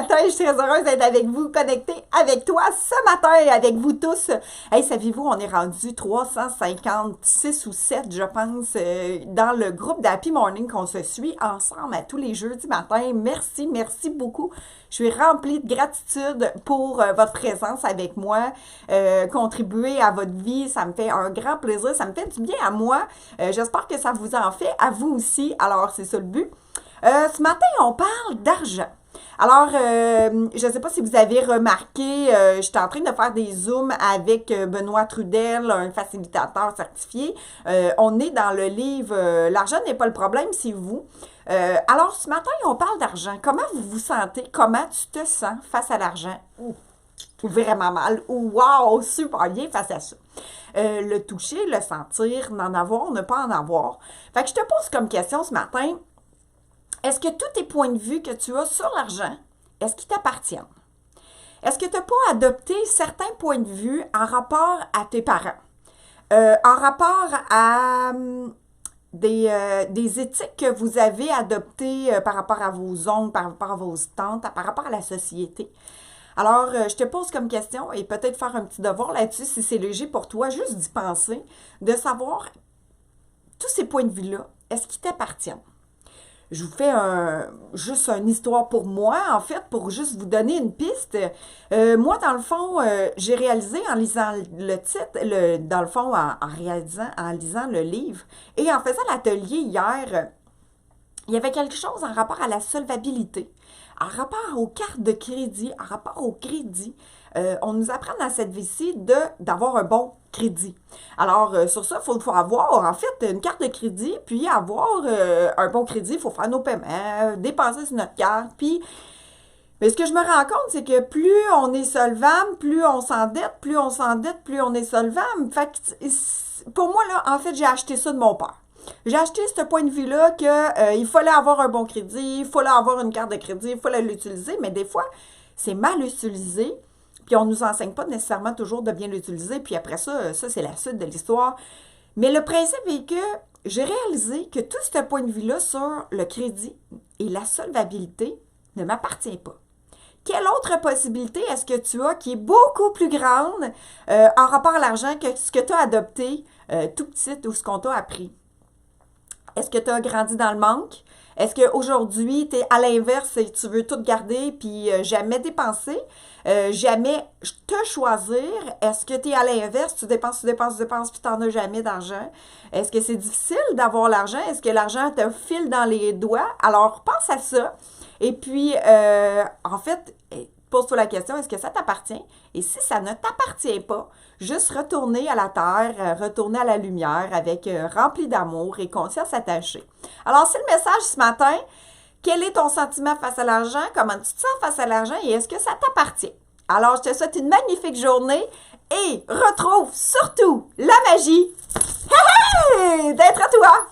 matin. Je suis très heureuse d'être avec vous, connectée avec toi ce matin et avec vous tous. Hey, savez-vous, on est rendu 356 ou 7, je pense, dans le groupe d'Happy Morning qu'on se suit ensemble à tous les jeudis matins. Merci, merci beaucoup. Je suis remplie de gratitude pour votre présence avec moi, contribuer à votre vie. Ça me fait un grand plaisir. Ça me fait du bien à moi. J'espère que ça vous en fait à vous aussi. Alors, c'est ça le but. Ce matin, on parle d'argent. Alors, je ne sais pas si vous avez remarqué, j'étais en train de faire des zooms avec Benoît Trudel, un facilitateur certifié. On est dans le livre L'argent n'est pas le problème, c'est vous. Alors, ce matin, on parle d'argent. Comment vous vous sentez? Comment tu te sens face à l'argent? Vraiment mal. Wow, super bien face à ça. Le toucher, le sentir, n'en avoir, ne pas en avoir. Fait que je te pose comme question ce matin. Est-ce que tous tes points de vue que tu as sur l'argent, est-ce qu'ils t'appartiennent? Est-ce que tu n'as pas adopté certains points de vue en rapport à tes parents? En rapport à des éthiques que vous avez adoptées par rapport à vos oncles, par rapport à vos tantes, par rapport à la société? Alors, je te pose comme question et peut-être faire un petit devoir là-dessus si c'est léger pour toi, juste d'y penser, de savoir tous ces points de vue-là, est-ce qu'ils t'appartiennent? Je vous fais juste une histoire pour moi, en fait, pour juste vous donner une piste. Moi, dans le fond, j'ai réalisé en lisant le titre, dans le fond, en lisant le livre et en faisant l'atelier hier, il y avait quelque chose en rapport à la solvabilité, en rapport aux cartes de crédit, en rapport au crédit. On nous apprend dans cette vie-ci d'avoir un bon crédit. Alors, sur ça, il faut avoir, en fait, une carte de crédit, puis avoir un bon crédit, il faut faire nos paiements, dépenser sur notre carte, puis... Mais ce que je me rends compte, c'est que plus on est solvable, plus on s'endette, plus on s'endette, plus on est solvable. Fait que, pour moi, là, en fait, j'ai acheté ça de mon père. J'ai acheté ce point de vue-là qu'il fallait avoir un bon crédit, il fallait avoir une carte de crédit, il fallait l'utiliser, mais des fois, c'est mal utilisé. Puis on ne nous enseigne pas nécessairement toujours de bien l'utiliser. Puis après ça, c'est la suite de l'histoire. Mais le principe est que j'ai réalisé que tout ce point de vue-là sur le crédit et la solvabilité ne m'appartient pas. Quelle autre possibilité est-ce que tu as qui est beaucoup plus grande en rapport à l'argent que ce que tu as adopté tout petit ou ce qu'on t'a appris? Est-ce que tu as grandi dans le manque? Est-ce qu'aujourd'hui, tu es à l'inverse et tu veux tout garder puis jamais dépenser? Jamais te choisir? Est-ce que tu es à l'inverse? Tu dépenses puis tu n'en as jamais d'argent? Est-ce que c'est difficile d'avoir l'argent? Est-ce que l'argent te file dans les doigts? Alors, pense à ça. Et puis, en fait, pose-toi la question, est-ce que ça t'appartient? Et si ça ne t'appartient pas, juste retourner à la terre, retourner à la lumière avec rempli d'amour et conscience attachée. Alors, c'est le message ce matin. Quel est ton sentiment face à l'argent? Comment tu te sens face à l'argent? Et est-ce que ça t'appartient? Alors, je te souhaite une magnifique journée et retrouve surtout la magie d'être à toi!